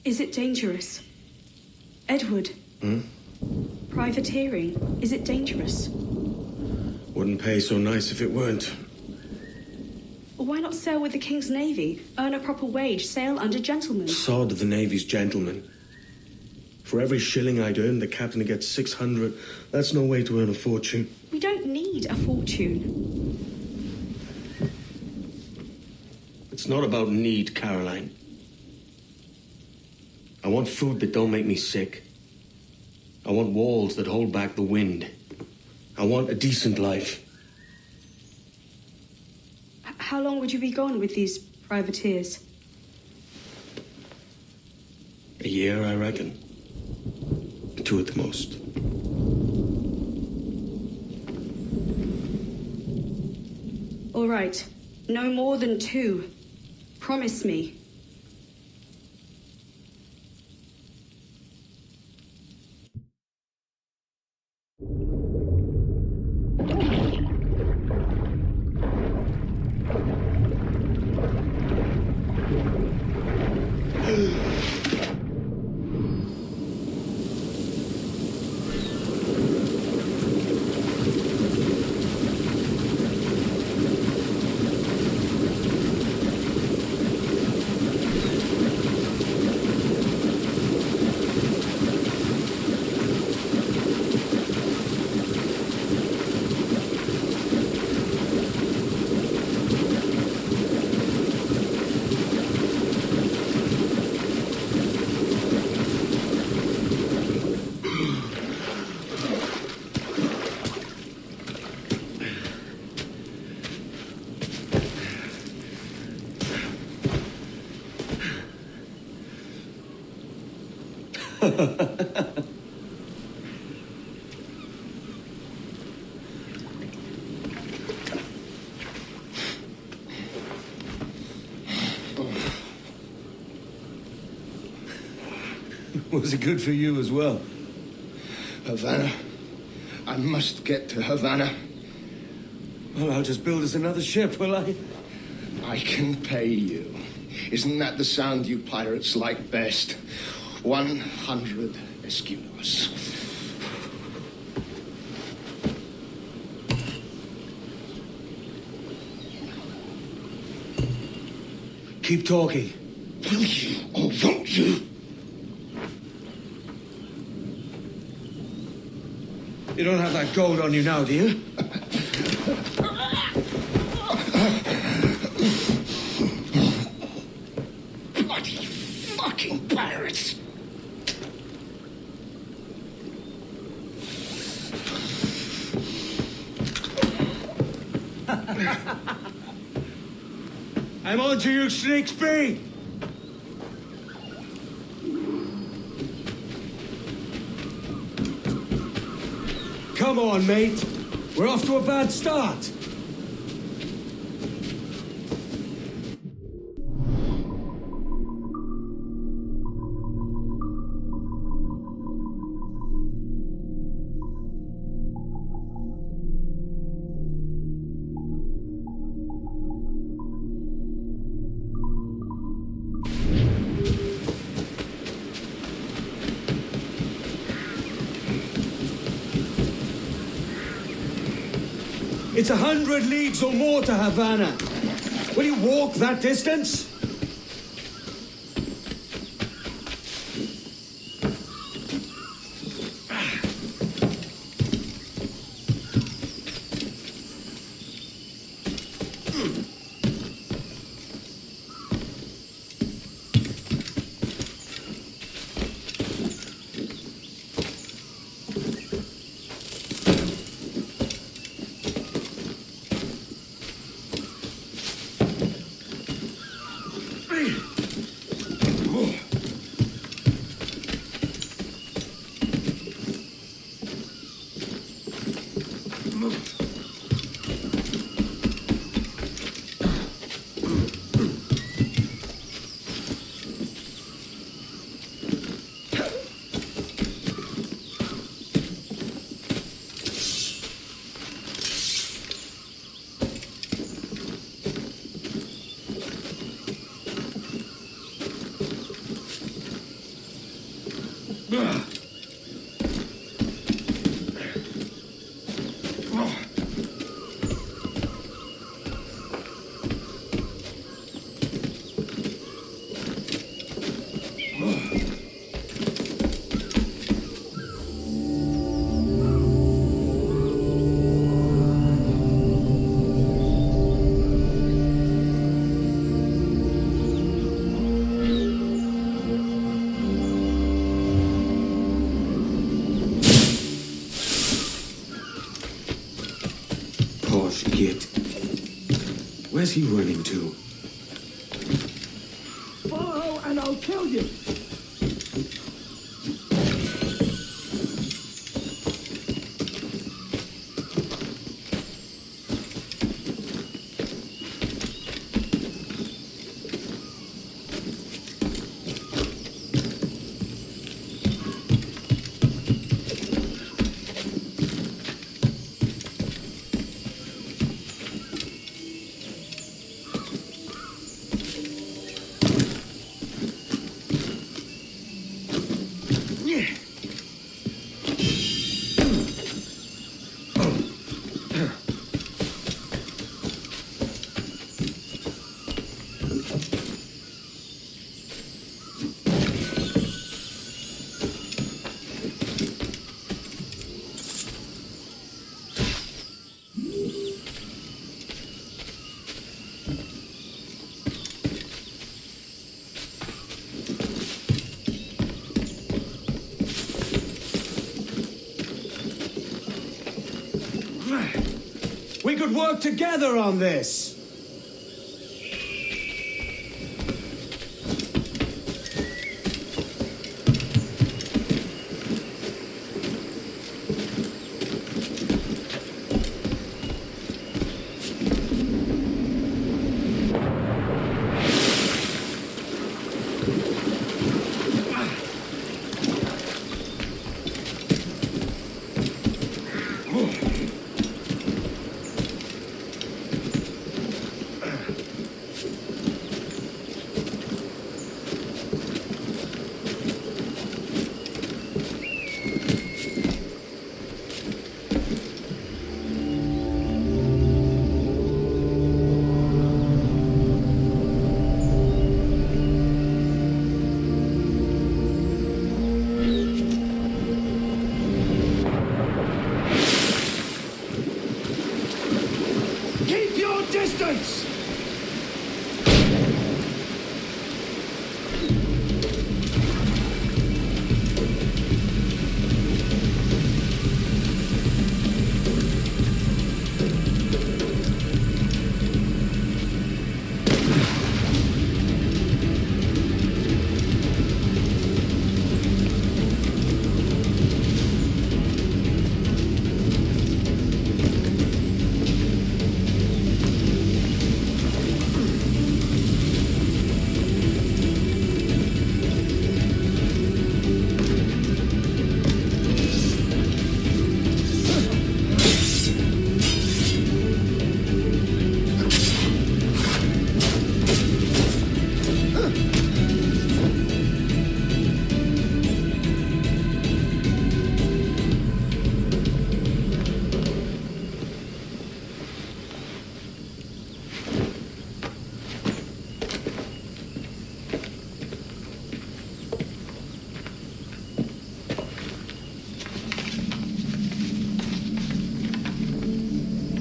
Is it dangerous? Edward? Privateering, is it dangerous? Wouldn't pay so nice if it weren't. Why not sail with the King's Navy? Earn a proper wage, sail under gentlemen. Sod the Navy's gentlemen. For every shilling I'd earn, the captain gets 600. That's no way to earn a fortune. We don't need a fortune. It's not about need, Caroline. I want food that don't make me sick. I want walls that hold back the wind. I want a decent life. How long would you be gone with these privateers? A year, I reckon. 2 at the most. All right. No more than 2. Promise me. Was it good for you as well? Havana. I must get to Havana. Well, I'll just build us another ship, will I? I can pay you. Isn't that the sound you pirates like best? 100 escudos. Keep talking. Will you or won't you? You don't have that gold on you now, do you? Bloody fucking pirates! I'm on to you, Snakesby! Come on, mate. We're off to a bad start. It's 100 leagues or more to Havana. Will you walk that distance? Posh git. Where's he running to? Follow and I'll kill you! We could work together on this! Keep your distance!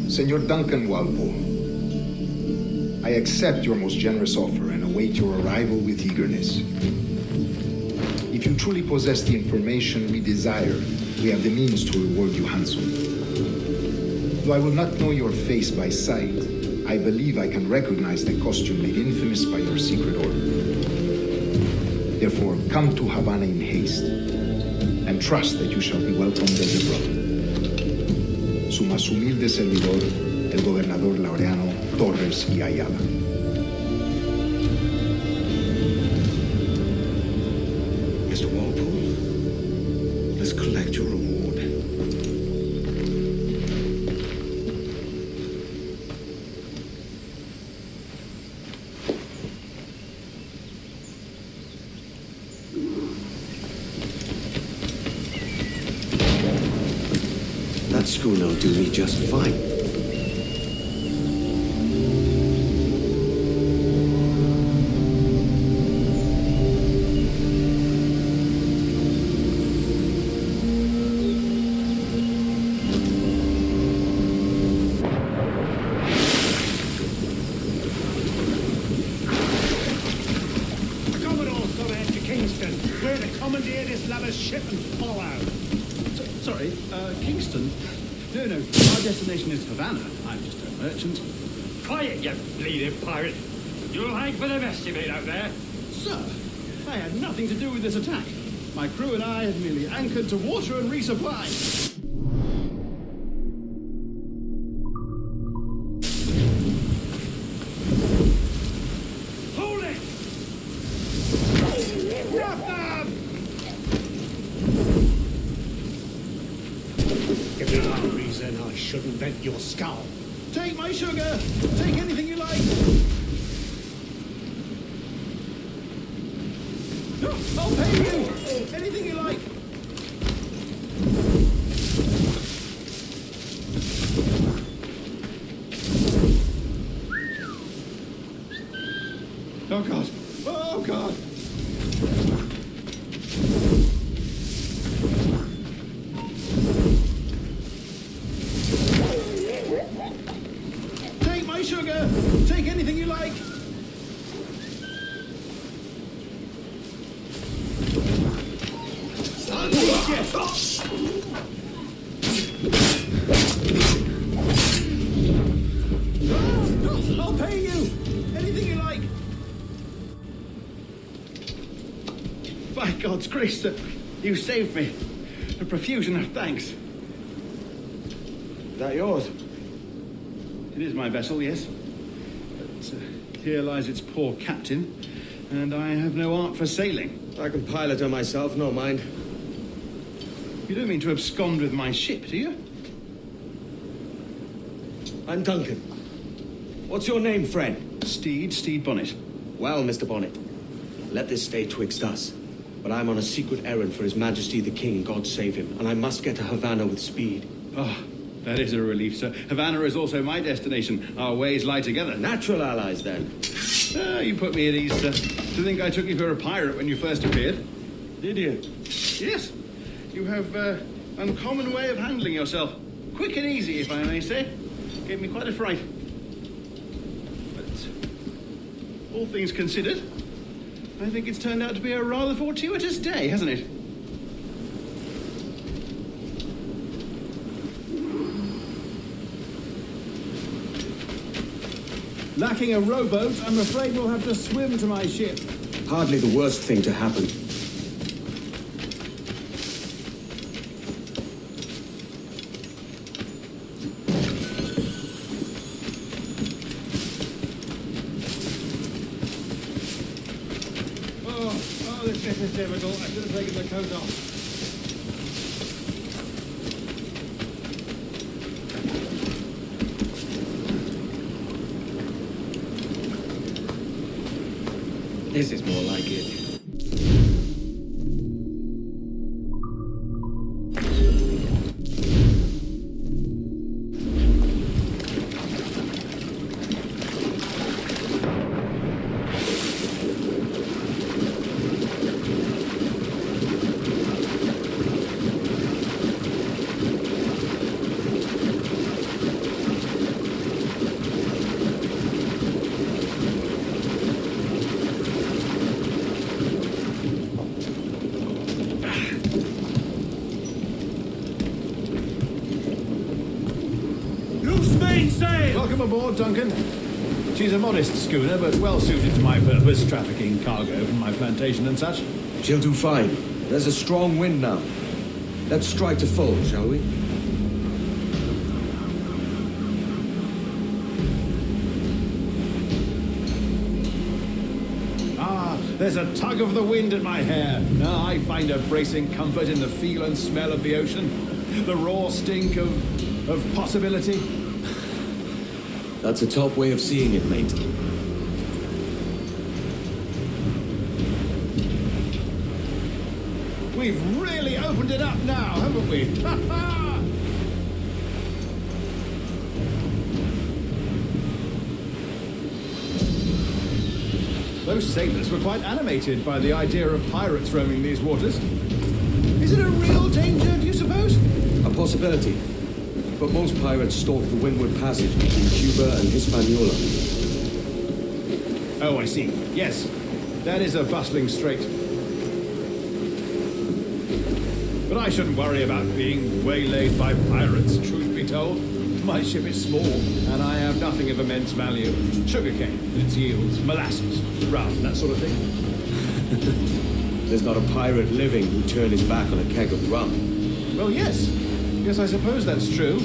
Senor Duncan Walpole, I accept your most generous offer and await your arrival with eagerness. If you truly possess the information we desire, we have the means to reward you handsomely. Though I will not know your face by sight, I believe I can recognize the costume made infamous by your secret order. Therefore, come to Havana in haste, and trust that you shall be welcomed as a brother. Su más humilde servidor, el gobernador Laureano Torres y Ayala. Mr. Walpole, let's collect your reward. That schooner will do me just fine. Kingston? No, our destination is Havana. I'm just a merchant. Quiet, you bleeding pirate! You'll hang for the best of it out there. Sir, I had nothing to do with this attack. My crew and I had merely anchored to water and resupply. Hold it! Grab them! Give me one reason I shouldn't vent your skull. Take my sugar! Take anything you like! No, I'll pay you! Anything you like! Oh, God! Oh, God! Take my sugar! Take anything you like! I'll pay you! Anything you like! By God's grace, sir, you saved me. A profusion of thanks. Is that yours? It is my vessel, yes. But here lies its poor captain, and I have no art for sailing. I can pilot her myself, no mind. You don't mean to abscond with my ship, do you? I'm Duncan. What's your name, friend? Steed Bonnet. Well, Mr. Bonnet, let this stay twixt us. But I'm on a secret errand for His Majesty the King, God save him, and I must get to Havana with speed. Oh, that is a relief, sir. Havana is also my destination. Our ways lie together. Natural allies, then. Ah, you put me at ease, sir. To think I took you for a pirate when you first appeared. Did you? Yes. You have an uncommon way of handling yourself. Quick and easy, if I may say. Gave me quite a fright. But all things considered, I think it's turned out to be a rather fortuitous day, hasn't it? Lacking a rowboat, I'm afraid we'll have to swim to my ship. Hardly the worst thing to happen. Oh, this ship is difficult. I should have taken the coat off. This is more like it. Welcome aboard, Duncan. She's a modest schooner, but well suited to my purpose, trafficking cargo from my plantation and such. She'll do fine. There's a strong wind now. Let's strike to full, shall we? Ah, there's a tug of the wind at my hair. Ah, I find a bracing comfort in the feel and smell of the ocean. The raw stink of possibility. That's a top way of seeing it, mate. We've really opened it up now, haven't we? Ha ha! Those sailors were quite animated by the idea of pirates roaming these waters. Is it a real danger, do you suppose? A possibility. But most pirates stalk the windward passage between Cuba and Hispaniola. Oh, I see. Yes, that is a bustling strait. But I shouldn't worry about being waylaid by pirates, truth be told. My ship is small, and I have nothing of immense value. Sugarcane and its yields, molasses, rum, that sort of thing. There's not a pirate living who'd turn his back on a keg of rum. Well, yes. Yes, I suppose that's true.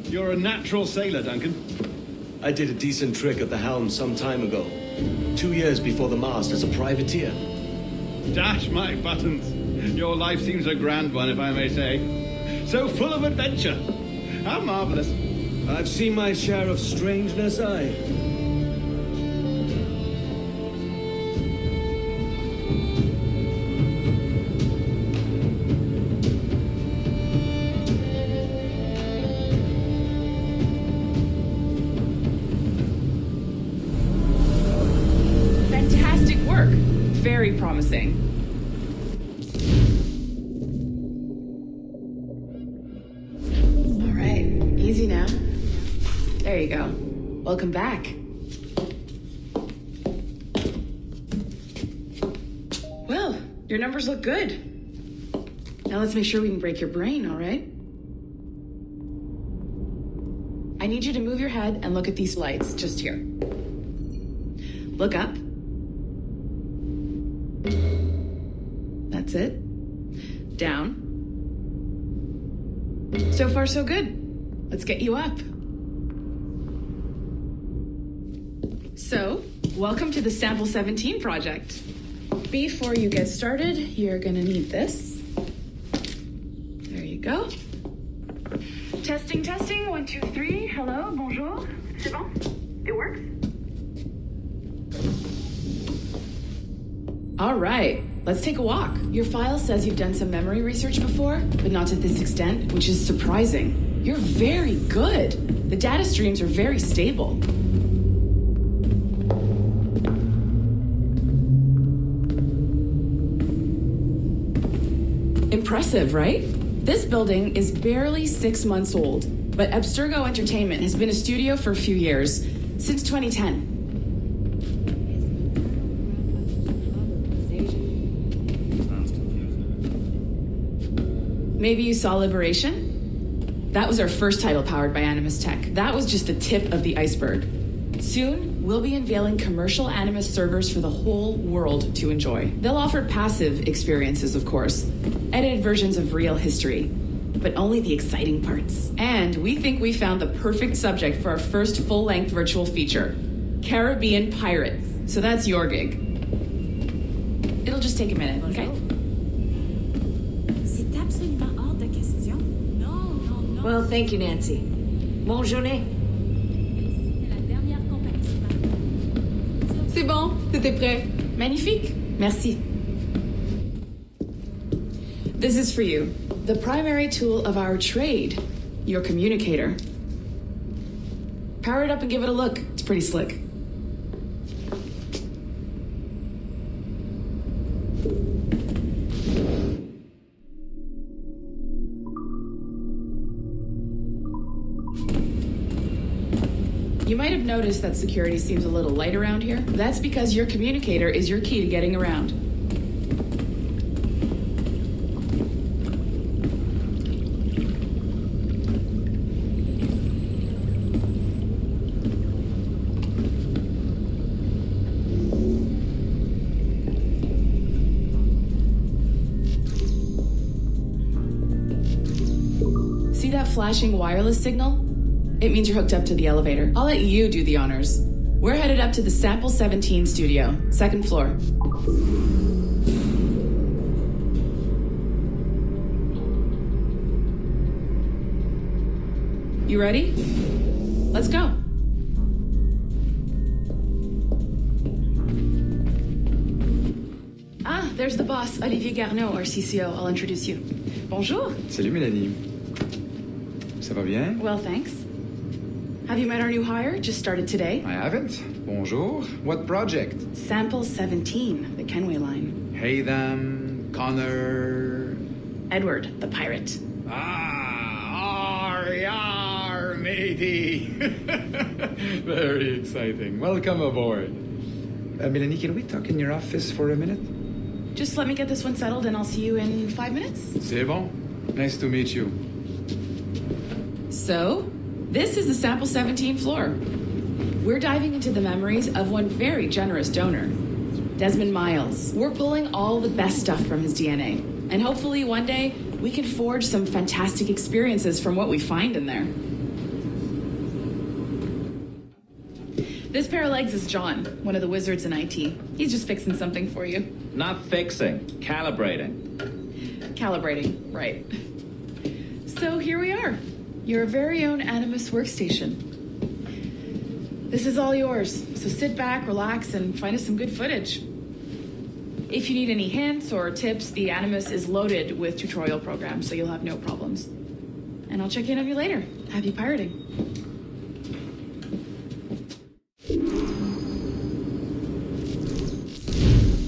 You're a natural sailor, Duncan. I did a decent trick at the helm some time ago. 2 years before the mast as a privateer. Dash my buttons. Your life seems a grand one, if I may say. So full of adventure. How marvelous. I've seen my share of strangeness, aye. Fantastic work. Very promising. All right, easy now. There you go. Welcome back. Well, your numbers look good. Now let's make sure we can break your brain, all right? I need you to move your head and look at these lights just here. Look up. That's it. Down. So far, so good. Let's get you up. So, welcome to the Sample 17 project. Before you get started, you're gonna need this. There you go. Testing, testing, 1, 2, 3. Hello, bonjour. C'est bon? It works? All right, let's take a walk. Your file says you've done some memory research before, but not to this extent, which is surprising. You're very good. The data streams are very stable. Impressive, right? This building is barely 6 months old, but Abstergo Entertainment has been a studio for a few years, since 2010. Maybe you saw Liberation? That was our first title powered by Animus Tech. That was just the tip of the iceberg. Soon, we'll be unveiling commercial Animus servers for the whole world to enjoy. They'll offer passive experiences, of course, edited versions of real history, but only the exciting parts. And we think we found the perfect subject for our first full-length virtual feature, Caribbean Pirates. So that's your gig. It'll just take a minute, okay? Well, thank you, Nancy. Bonne journée. C'est bon, t'étais prêt. Magnifique. Merci. This is for you. The primary tool of our trade, your communicator. Power it up and give it a look. It's pretty slick. You might have noticed that security seems a little light around here. That's because your communicator is your key to getting around. See that flashing wireless signal? It means you're hooked up to the elevator. I'll let you do the honors. We're headed up to the Sample 17 studio, 2nd floor. You ready? Let's go. Ah, there's the boss, Olivier Garneau, our CCO. I'll introduce you. Bonjour. Salut Mélanie. Ça va bien? Well, thanks. Have you met our new hire? Just started today. I haven't. Bonjour. What project? Sample 17, the Kenway line. Hey them, Connor... Edward, the pirate. Yar, matey. Very exciting. Welcome aboard. Mélanie, can we talk in your office for a minute? Just let me get this one settled and I'll see you in 5 minutes. C'est bon. Nice to meet you. So, this is the Sample 17 floor. We're diving into the memories of one very generous donor, Desmond Miles. We're pulling all the best stuff from his DNA. And hopefully one day, we can forge some fantastic experiences from what we find in there. This pair of legs is John, one of the wizards in IT. He's just fixing something for you. Not fixing, calibrating. Calibrating, right. So here we are, your very own Animus workstation. This is all yours, so sit back, relax, and find us some good footage. If you need any hints or tips, the Animus is loaded with tutorial programs, so you'll have no problems. And I'll check in on you later. Happy pirating.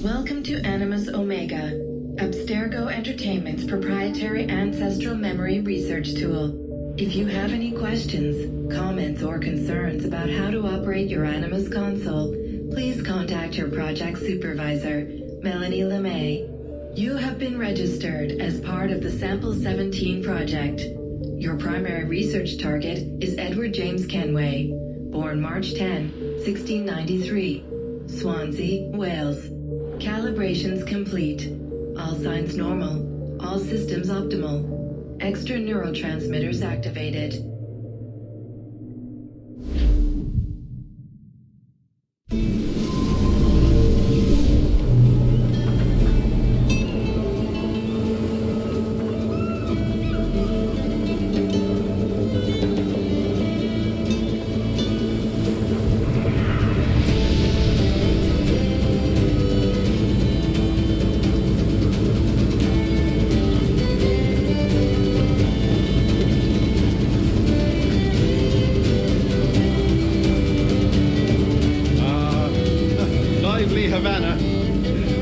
Welcome to Animus Omega, Abstergo Entertainment's proprietary ancestral memory research tool. If you have any questions, comments, or concerns about how to operate your Animus console, please contact your project supervisor, Melanie LeMay. You have been registered as part of the Sample 17 project. Your primary research target is Edward James Kenway, born March 10, 1693, Swansea, Wales. Calibrations complete. All signs normal. All systems optimal. Extra neurotransmitters activated.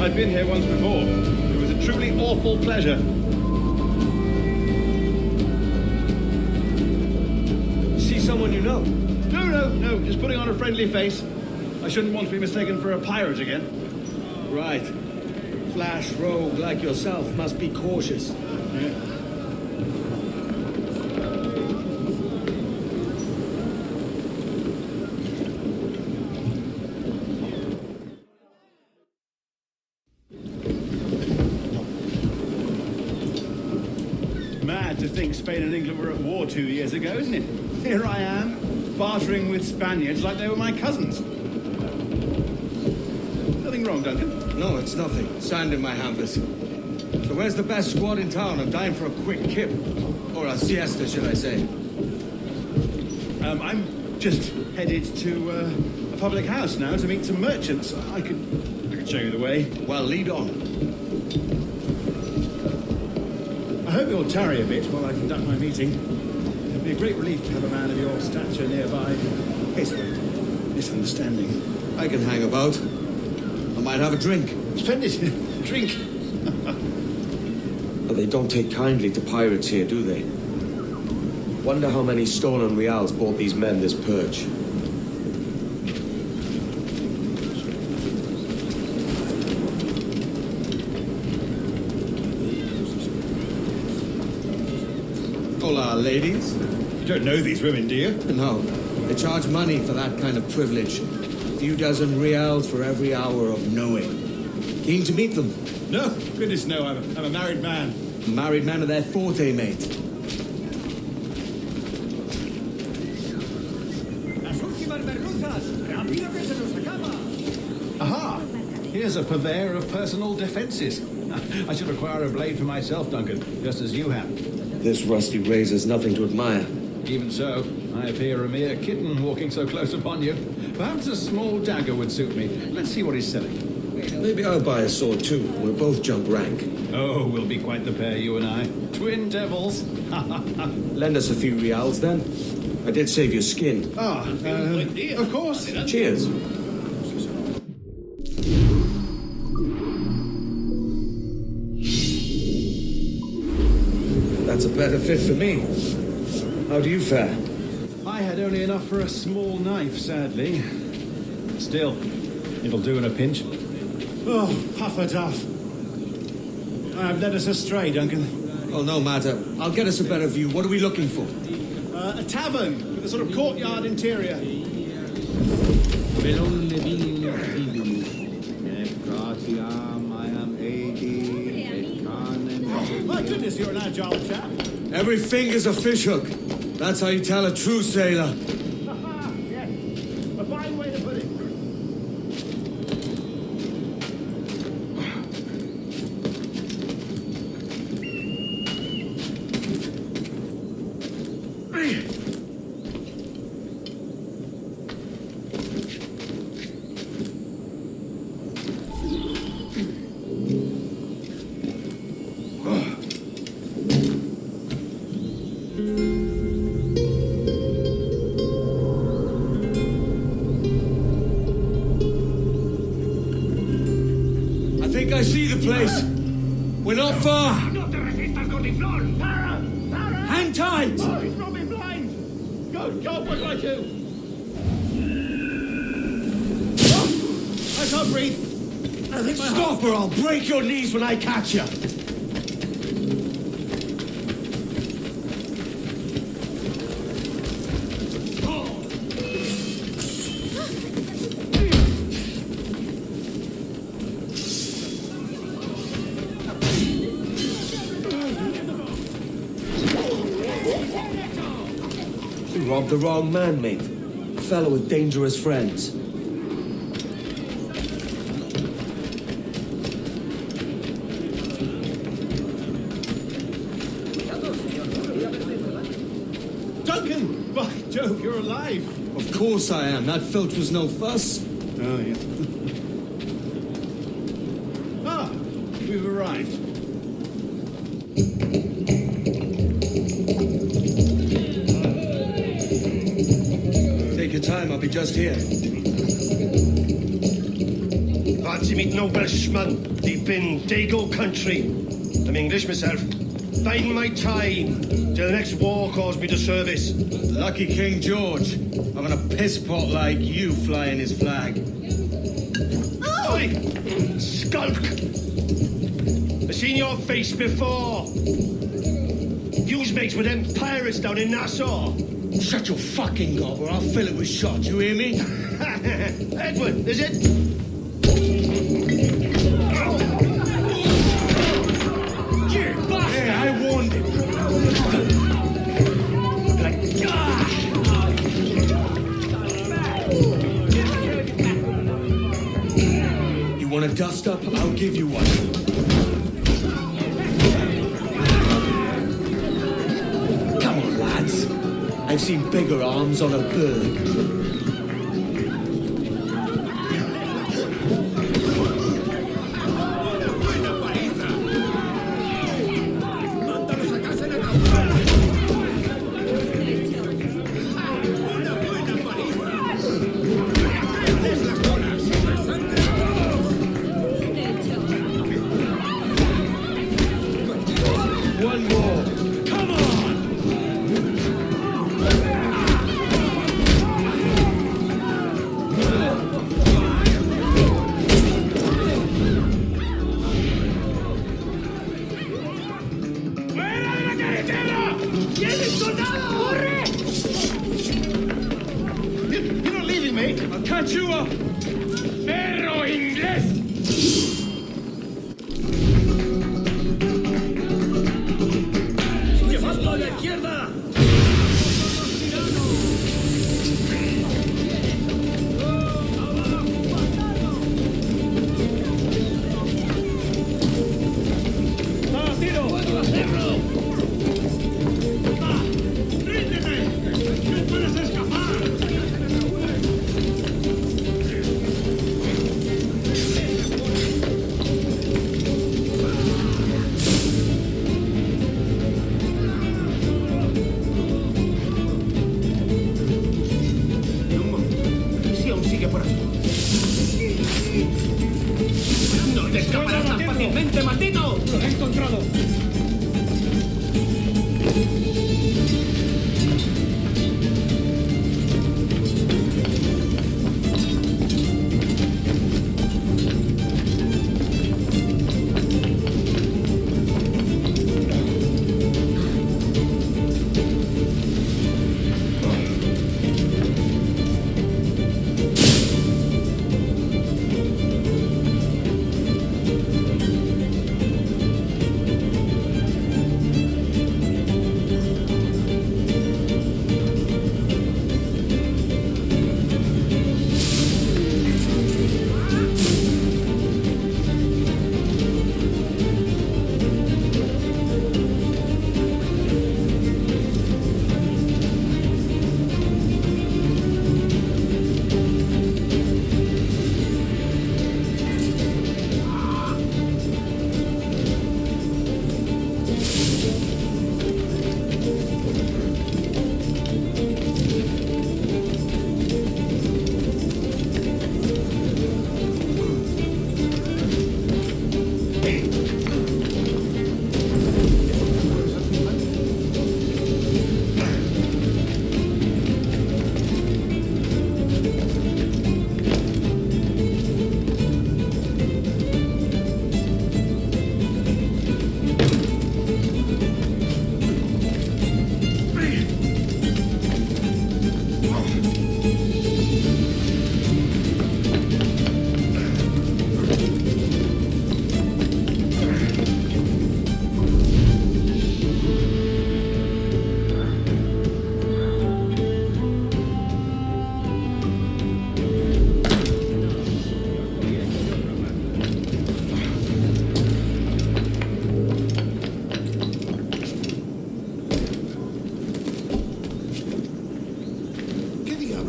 I've been here once before. It was a truly awful pleasure. See someone you know? No, just putting on a friendly face. I shouldn't want to be mistaken for a pirate again. Right. Flash rogue like yourself must be cautious. Yeah. Mad to think Spain and England were at war 2 years ago, isn't it? Here I am, bartering with Spaniards like they were my cousins. Nothing wrong, Duncan? No, it's nothing. Sand in my hampers. So where's the best squad in town? I'm dying for a quick kip. Or a siesta, should I say. I'm just headed to a public house now to meet some merchants. I could show you the way. Well, lead on. I hope you'll tarry a bit while I conduct my meeting. It'd be a great relief to have a man of your stature nearby. In case of a misunderstanding. I can hang about. I might have a drink. Splendid. Drink. But they don't take kindly to pirates here, do they? Wonder how many stolen reals bought these men this perch. Hola, ladies. You don't know these women, do you? No. They charge money for that kind of privilege. A few dozen reals for every hour of knowing. Keen to meet them? No, goodness no, I'm a married man. Married men are their forte, mate. Aha! Here's a purveyor of personal defenses. I should acquire a blade for myself, Duncan, just as you have. This rusty razor's nothing to admire. Even so, I appear a mere kitten walking so close upon you. Perhaps a small dagger would suit me. Let's see what he's selling. Maybe I'll buy a sword too. We'll both jump rank. Oh, we'll be quite the pair, you and I. Twin devils. Lend us a few reals then. I did save your skin. Of course. Cheers. That's a better fit for me. How do you fare? I had only enough for a small knife, sadly. Still, it'll do in a pinch. Oh, Pufferduff. I've led us astray, Duncan. Oh, no matter. I'll get us a better view. What are we looking for? A tavern with a sort of courtyard interior. My goodness, you're an agile chap. Every finger's a fishhook. That's how you tell a true sailor. Yes, a fine way to put it. I see the place. We're not far. Hang tight. Oh, he's robbing blind. Go, what do I do? Oh, I can't breathe. I think my Stop or I'll break your knees when I catch you. Robbed the wrong man, mate. A fellow with dangerous friends. Duncan! By Jove, you're alive! Of course I am. That filch was no fuss. Oh, yeah. Ah, we've arrived. Take your time, I'll be just here. Fancy meeting no Welshman deep in Dago country. I'm English myself. Biding my time till the next war calls me to service. Lucky King George, having a piss pot like you flying his flag. Oi! Skulk! I've seen your face before. Yous mates with them pirates down in Nassau. Shut your fucking gob or I'll fill it with shot, you hear me? Edward, is it? You bastard! Yeah, I warned him. You want a dust up? I'll give you one. Come on, lads. I've seen bigger arms on a bird. One more. Come on! You're not leaving me. I'll catch you up! Perro inglés! ¡Vente, maldito! ¡Lo he encontrado!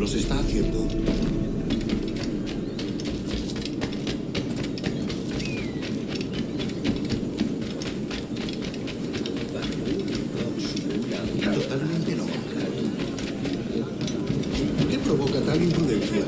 Se está haciendo. Totalmente no. ¿Qué provoca tal imprudencia?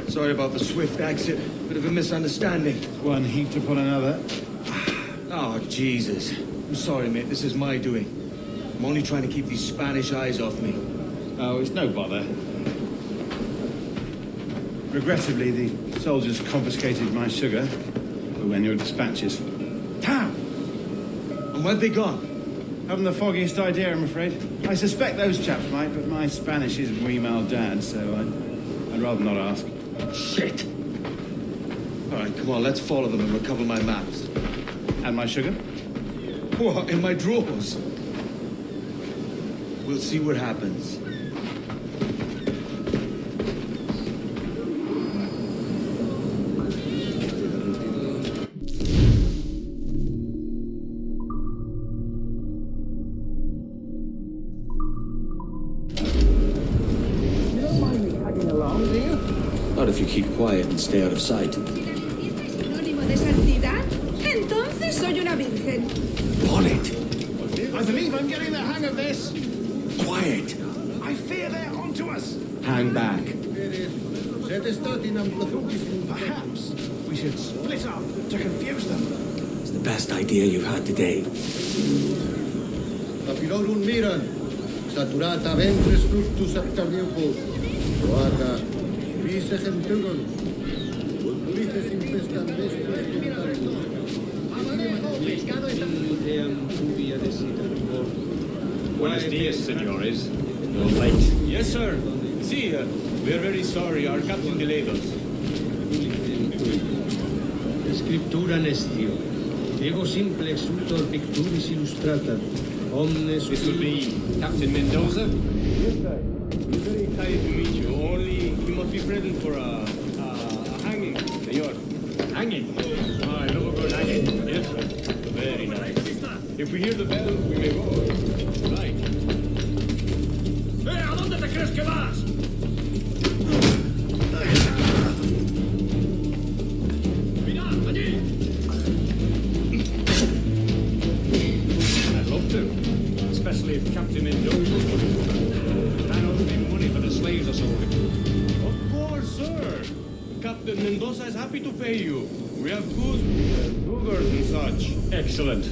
Sorry about the swift exit. Bit of a misunderstanding. One heaped upon another. Oh, Jesus. I'm sorry, mate. This is my doing. I'm only trying to keep these Spanish eyes off me. Oh, it's no bother. Regrettably, the soldiers confiscated my sugar when your dispatches. Damn! And where've they gone? Haven't the foggiest idea, I'm afraid. I suspect those chaps might, but my Spanish is muy mal dad, so I'd rather not ask. Shit! All right, come on, let's follow them and recover my maps. And my sugar? What, in my drawers? We'll see what happens. Not if you keep quiet and stay out of sight. ¿Sinónimo de santidad? Entonces soy una virgen. Bonnet! I believe I'm getting the hang of this. Quiet! I fear they're onto us. Hang back. Perhaps we should split up to confuse them. It's the best idea you've had today. Papilorum miran, saturata ventris fructus actariopus, roata, vise gentugon, vulturices infestan Buenos dias, senores. You're late. Yes, sir. See, we're very sorry. Our captain delayed us. Scriptura nestio. Ego simple exultor picturis illustrata. Omnes... This will be Captain Mendoza? Yes, sir. We're very excited to meet you. Only you must be present for a hanging, senor. Hanging? Oh, I love a good hanging. Yes, sir. Very nice. If we hear the bell, we may go. Right. ¿A dónde te crees que vas? slave Captain Mendoza. Man owes me money for the slaves I sold him. Of course, sir. Captain Mendoza is happy to pay you. We have goods, sugars and such. Excellent.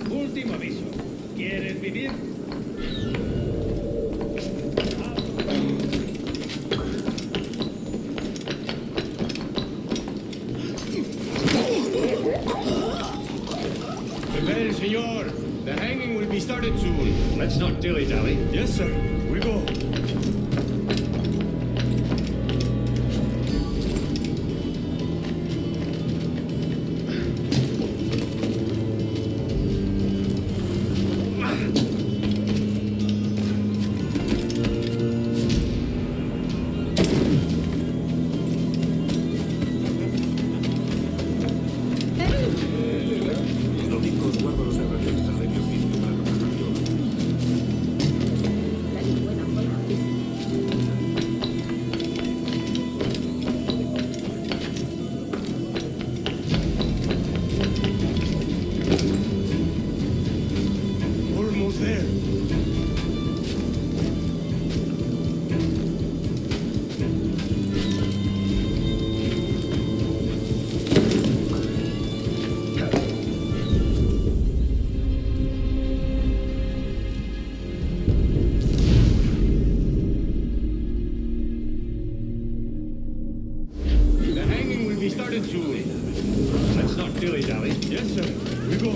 Último aviso. ¿Quieres vivir? Prepare, senor. The hanging will be started soon. Let's not dilly-dally. Yes, sir. We go. Almost there. The hanging will be started soon. Let's not dilly-dally. Yes, sir. We go.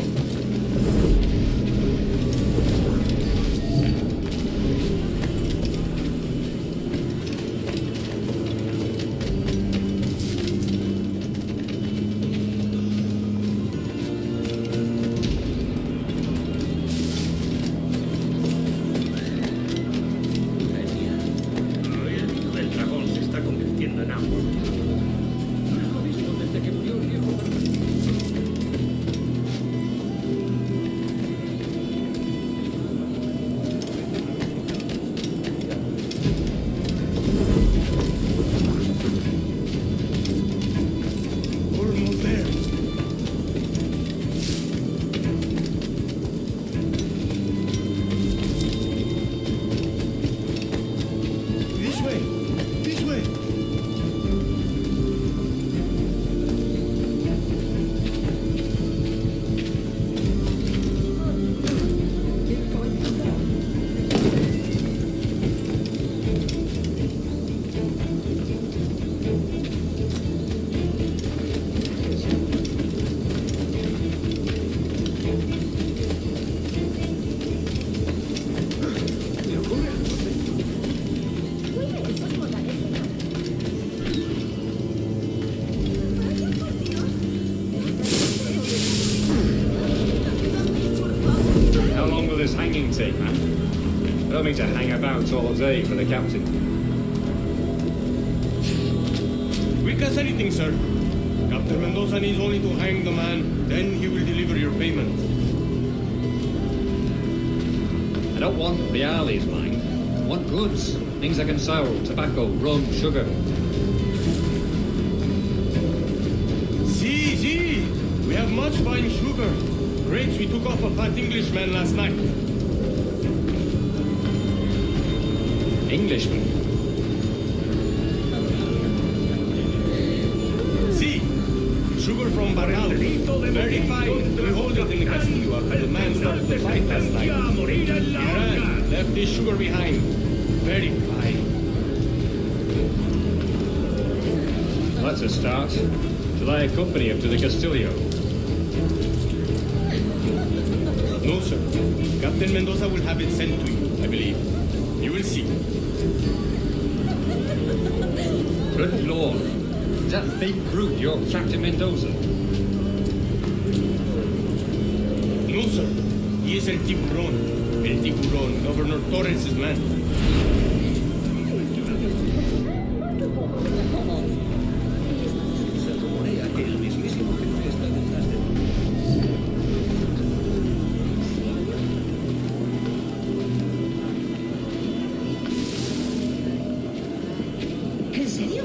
El dragón se está convirtiendo en agua. No lo he visto desde que murió el viejo. Almost there. This way. This way. How long will this hanging take, man? I don't mean to hang about all day for the captain. Quick as anything, sir. Captain Mendoza needs only to hang the man, then he will deliver your payment. I don't want reales, mine. I want goods. Things I can sell. Tobacco, rum, sugar. See. We have much fine sugar. Grapes we took off a fat Englishman last night. Englishman? See, sugar from Barral. Very fine. We hold it in the Castillo after the man started the fight last night. He ran, left his sugar behind. Very fine. That's a start. Shall I accompany him to the Castillo? No, sir. Captain Mendoza will have it sent to you, I believe. You will see. Good Lord. Is that big brute your Captain Mendoza? No, sir. He is El Tiburón. El Tiburón, Governor Torres' man. ¿En serio?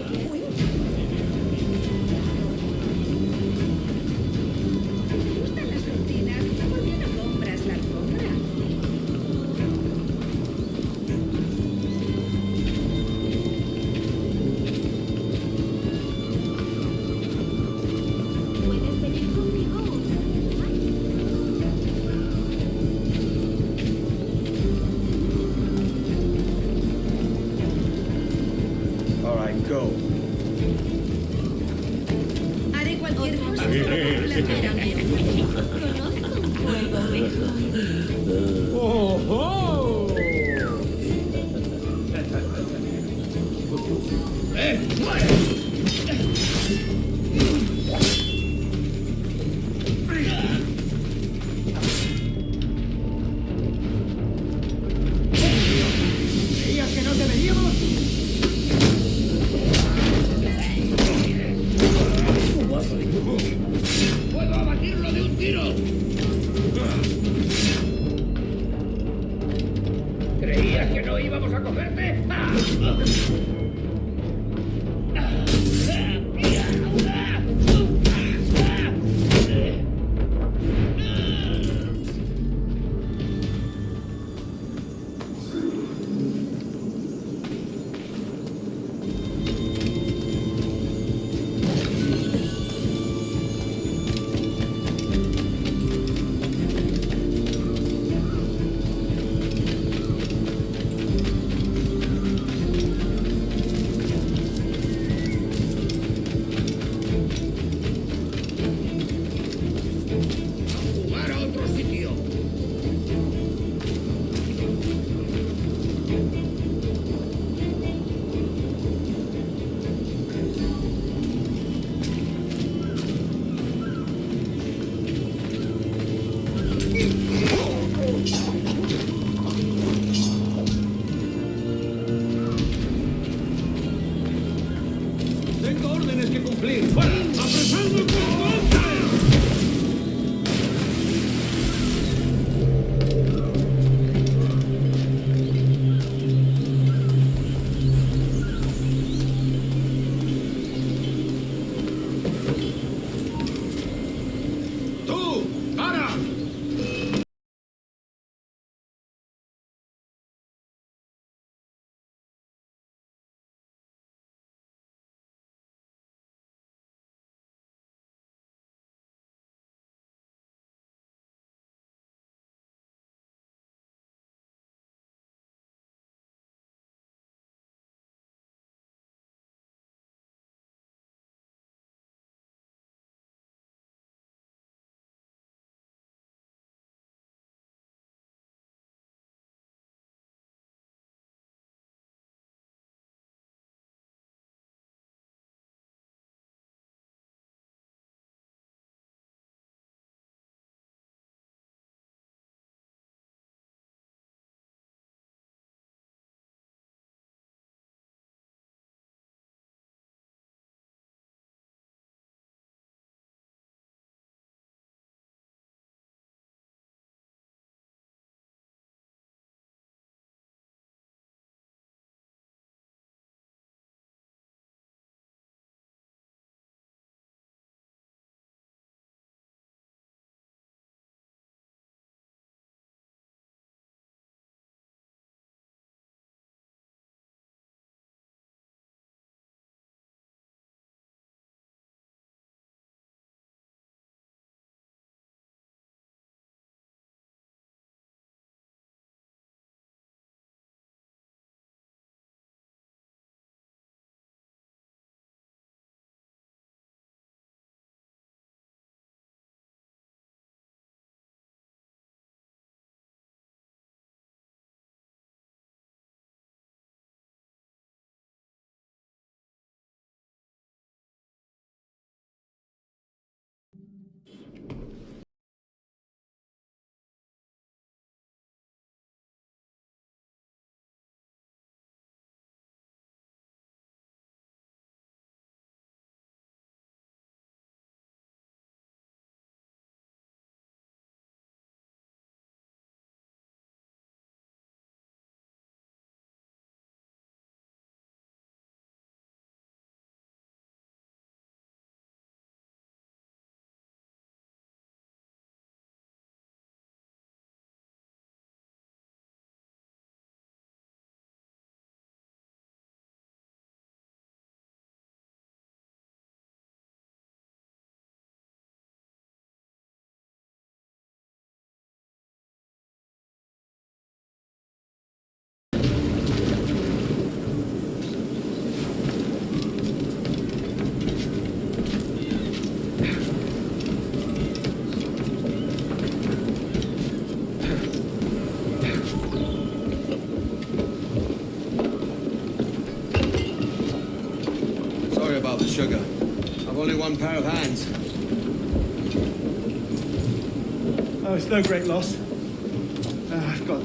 ¿Creías que no te veríamos? ¡Puedo abatirlo de un tiro! ¿Creías que no íbamos a cogerte? one pair of hands. Oh, it's no great loss. I've got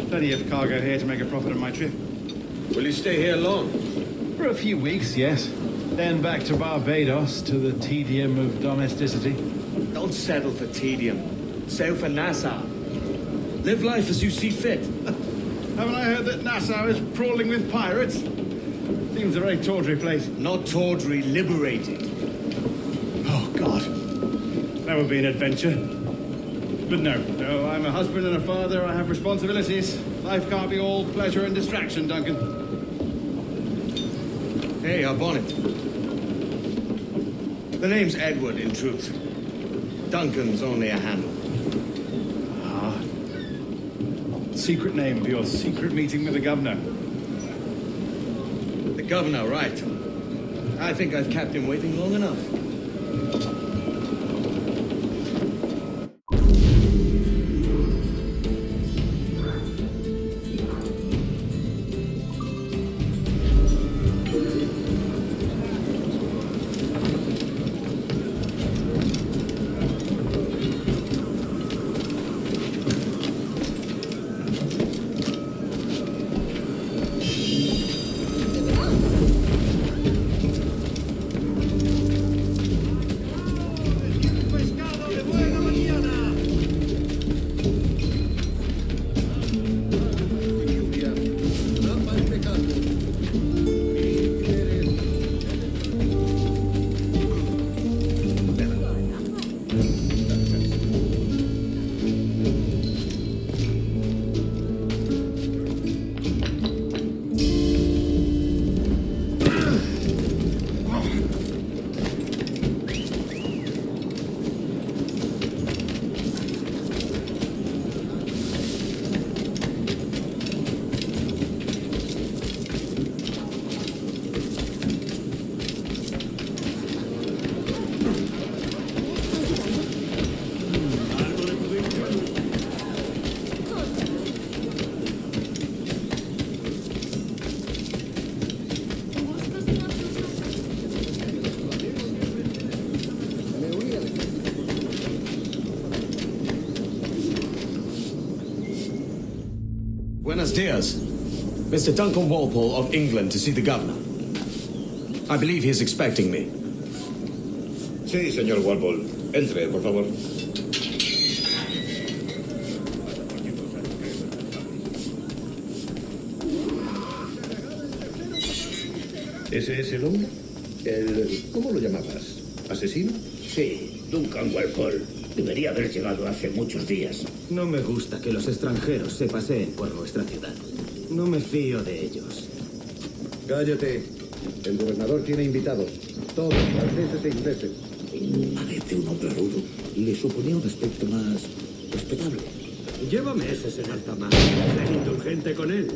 plenty of cargo here to make a profit on my trip. Will you stay here long? For a few weeks, yes. Then back to Barbados, to the tedium of domesticity. Don't settle for tedium. Sail for Nassau. Live life as you see fit. Haven't I heard that Nassau is crawling with pirates? Seems a very tawdry place. Not tawdry, liberated. Oh, God. That would be an adventure. But no, I'm a husband and a father. I have responsibilities. Life can't be all pleasure and distraction, Duncan. Hey, our bonnet. The name's Edward, in truth. Duncan's only a handle. Secret name for your secret meeting with the governor. The governor, right. I think I've kept him waiting long enough. Buenos dias. Mr. Duncan Walpole of England to see the governor. I believe he is expecting me. Sí, señor Walpole. Entre, por favor. ¿Ese es el hombre? ¿Cómo lo llamabas? ¿Asesino? Sí, Duncan Walpole. Debería haber llegado hace muchos días. No me gusta que los extranjeros se paseen por nuestra ciudad. No me fío de ellos. Cállate. El gobernador tiene invitados. Todos franceses e ingleses. Parece un hombre rudo. Le suponía un aspecto más respetable. Lleva meses en alta mar. Sé indulgente con él.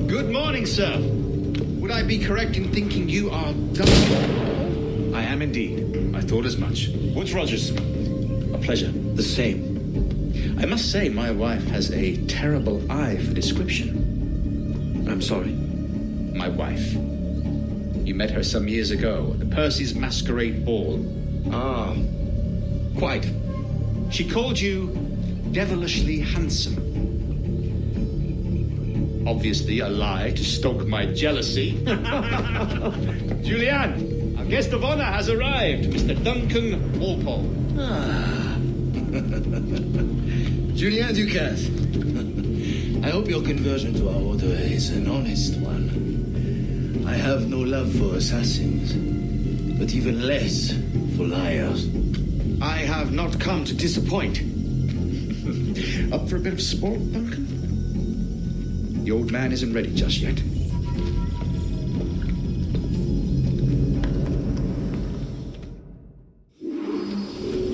Good morning, sir. Would I be correct in thinking you are Duncan? I am indeed. I thought as much. Woods Rogers. A pleasure. The same. I must say my wife has a terrible eye for description. I'm sorry. My wife. You met her some years ago at the Percy's Masquerade Ball. Ah, quite. She called you devilishly handsome. Obviously a lie to stoke my jealousy. Julianne, our guest of honor has arrived, Mr. Duncan Walpole. Julien Ducasse. I hope your conversion to our order is an honest one. I have no love for assassins, but even less for liars. I have not come to disappoint. Up for a bit of sport, Duncan? The old man isn't ready just yet.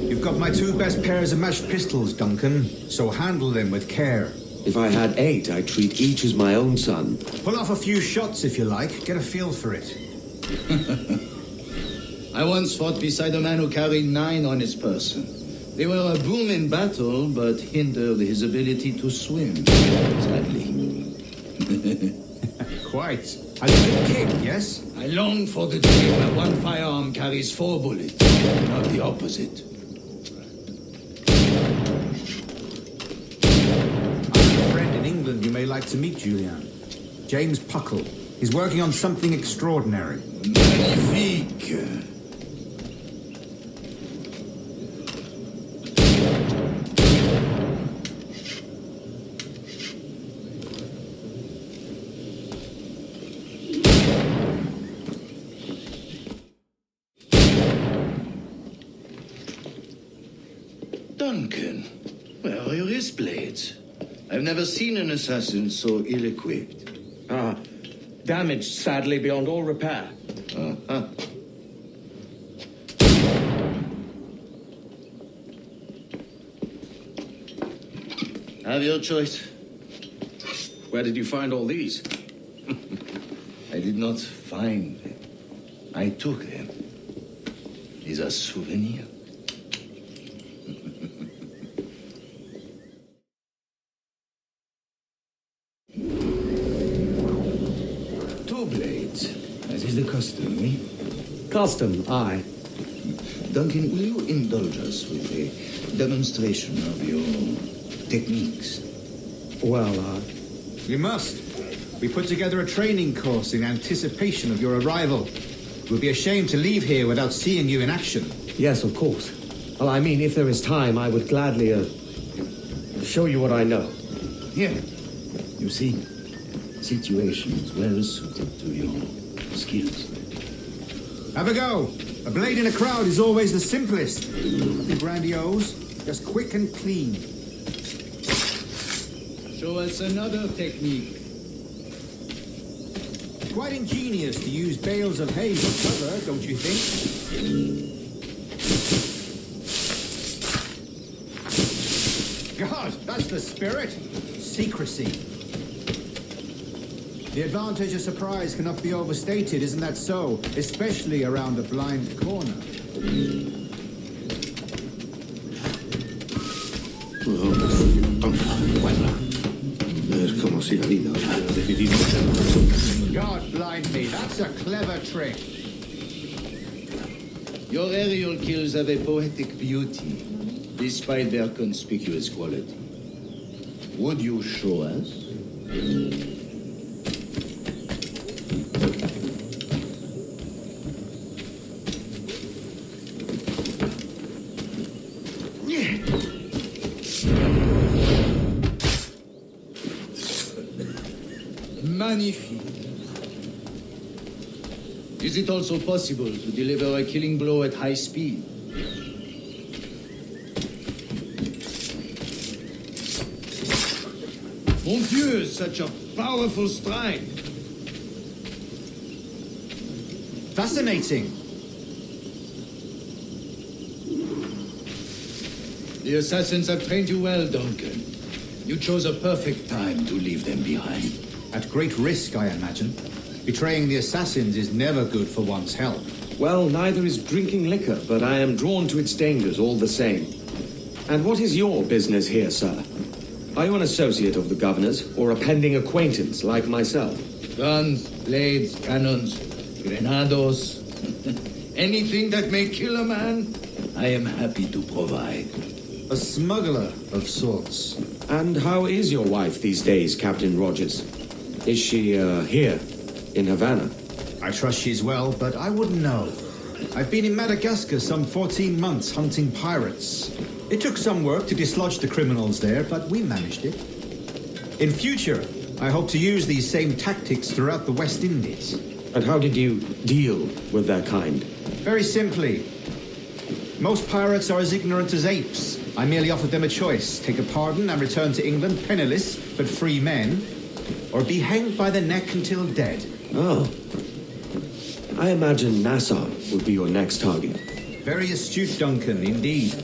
You've got my two best pairs of matched pistols, Duncan, so handle them with care. If I had 8, I'd treat each as my own son. Pull off a few shots if you like, get a feel for it. I once fought beside a man who carried 9 on his person. They were a boon in battle, but hindered his ability to swim, sadly. Quite. A little kick, yes? I long for the day where one firearm carries 4 bullets, not the opposite. I have a friend in England you may like to meet, Julian. James Puckle. He's working on something extraordinary. Magnifique! Duncan, where are your wrist blades? I've never seen an assassin so ill-equipped. Damaged, sadly, beyond all repair. Uh-huh. Have your choice. Where did you find all these? I did not find them. I took them. These are souvenirs. Two blades, as is the custom, eh? Custom, aye. Duncan, will you indulge us with a demonstration of your techniques? Well, You must. We put together a training course in anticipation of your arrival. It would be a shame to leave here without seeing you in action. Yes, of course. Well, I mean, if there is time, I would gladly, show you what I know. Here. You see, situations well suited to your skills. Have a go. A blade in a crowd is always the simplest. Nothing grandiose, just quick and clean. Show us another technique. Quite ingenious to use bales of hay for cover, don't you think? God, that's the spirit. Secrecy. The advantage of surprise cannot be overstated, isn't that so? Especially around a blind corner. Es como si la vida hubiera decidido. God blind me, that's a clever trick. Your aerial kills have a poetic beauty, despite their conspicuous quality. Would you show us? Magnifique. Is it also possible to deliver a killing blow at high speed? Mon Dieu, such a powerful strike. Fascinating. The assassins have trained you well, Duncan. You chose a perfect time to leave them behind. At great risk, I imagine. Betraying the assassins is never good for one's health. Well, neither is drinking liquor, but I am drawn to its dangers all the same. And what is your business here, sir? Are you an associate of the governor's, or a pending acquaintance like myself? Guns, blades, cannons, grenados, anything that may kill a man, I am happy to provide. A smuggler of sorts. And how is your wife these days, Captain Rogers? Is she, here, in Havana? I trust she's well, but I wouldn't know. I've been in Madagascar some 14 months hunting pirates. It took some work to dislodge the criminals there, but we managed it. In future, I hope to use these same tactics throughout the West Indies. And how did you deal with their kind? Very simply. Most pirates are as ignorant as apes. I merely offered them a choice. Take a pardon and return to England penniless, but free men, or be hanged by the neck until dead. Oh. I imagine Nassau would be your next target. Very astute, Duncan, indeed.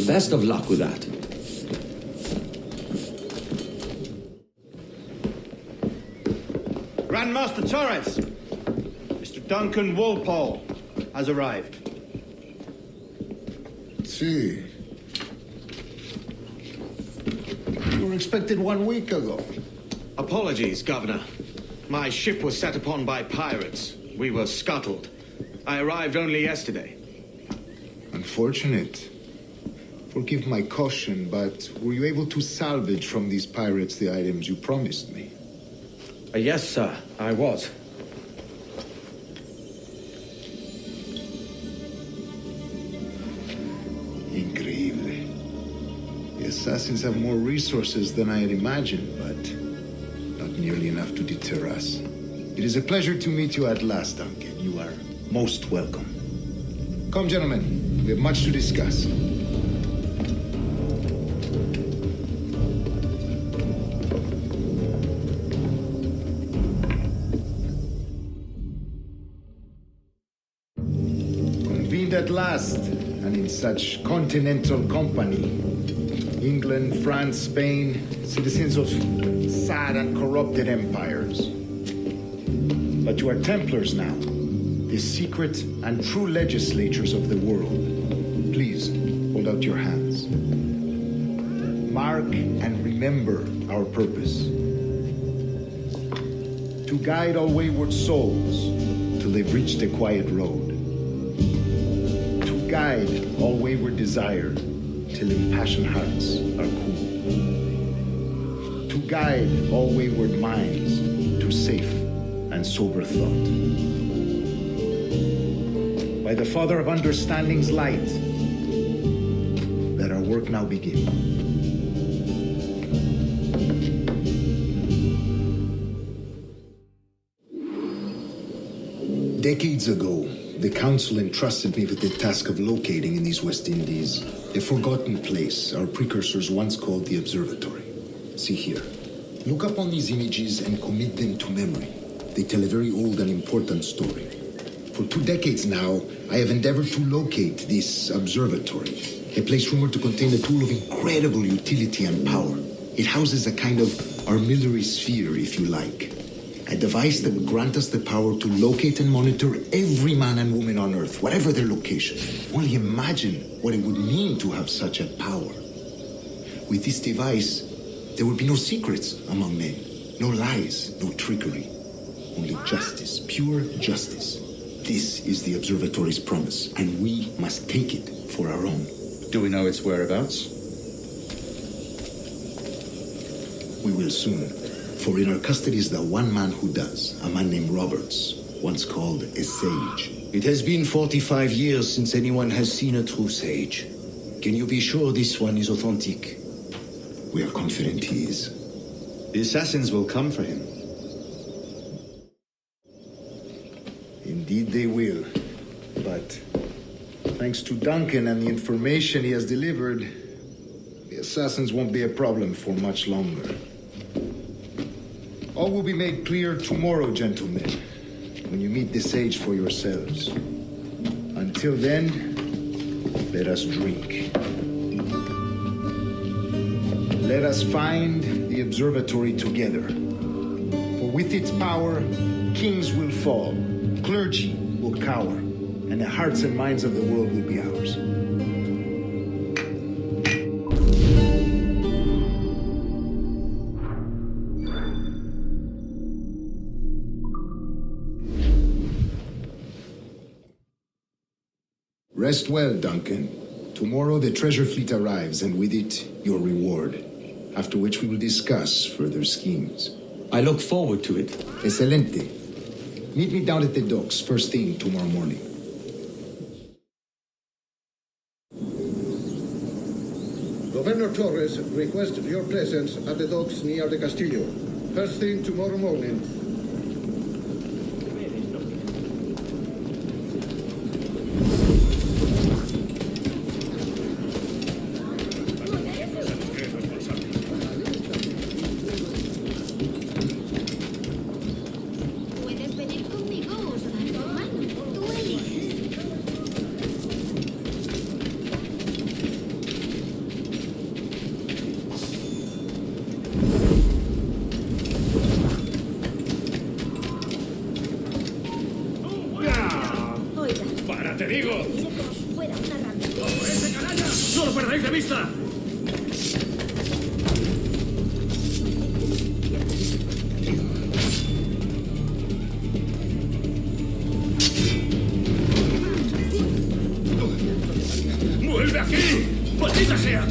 Best of luck with that. Grandmaster Torres, Mr. Duncan Walpole has arrived. See. You were expected 1 week ago. Apologies, Governor. My ship was set upon by pirates. We were scuttled. I arrived only yesterday. Unfortunate. Forgive my caution, but were you able to salvage from these pirates the items you promised me? Yes, sir, I was. Increíble. The assassins have more resources than I had imagined, but not nearly enough to deter us. It is a pleasure to meet you at last, Duncan. You are most welcome. Come, gentlemen. We have much to discuss. Convened at last, and in such continental company. England, France, Spain, citizens of sad and corrupted empires. But you are Templars now, the secret and true legislatures of the world. Please, hold out your hands. Mark and remember our purpose. To guide all wayward souls till they've reached the quiet road. To guide all wayward desire till impassioned hearts are cool. To guide all wayward minds to safe and sober thought. By the Father of Understanding's light, let our work now begin. Decades ago, the Council entrusted me with the task of locating in these West Indies a forgotten place our precursors once called the Observatory. See here. Look upon these images and commit them to memory. They tell a very old and important story. For 2 decades now, I have endeavored to locate this observatory, a place rumored to contain a tool of incredible utility and power. It houses a kind of armillary sphere, if you like. A device that would grant us the power to locate and monitor every man and woman on Earth, whatever their location. Only imagine what it would mean to have such a power. With this device, there would be no secrets among men, no lies, no trickery. Only justice, pure justice. This is the observatory's promise, and we must take it for our own. Do we know its whereabouts? We will soon. For in our custody is the one man who does, a man named Roberts, once called a sage. It has been 45 years since anyone has seen a true sage. Can you be sure this one is authentic? We are confident he is. The assassins will come for him. Indeed they will. But thanks to Duncan and the information he has delivered, the assassins won't be a problem for much longer. All will be made clear tomorrow, gentlemen, when you meet the sage for yourselves. Until then, let us drink. Let us find the observatory together. For with its power, kings will fall, clergy will cower, and the hearts and minds of the world will be ours. Rest well, Duncan. Tomorrow the treasure fleet arrives, and with it, your reward. After which we will discuss further schemes. I look forward to it. Excelente. Meet me down at the docks first thing tomorrow morning. Governor Torres requests your presence at the docks near the Castillo. First thing tomorrow morning. ¡Te digo! ¡Ese canalla! ¡No lo perdáis de vista! ¡Aquí! ¡Maldita sea!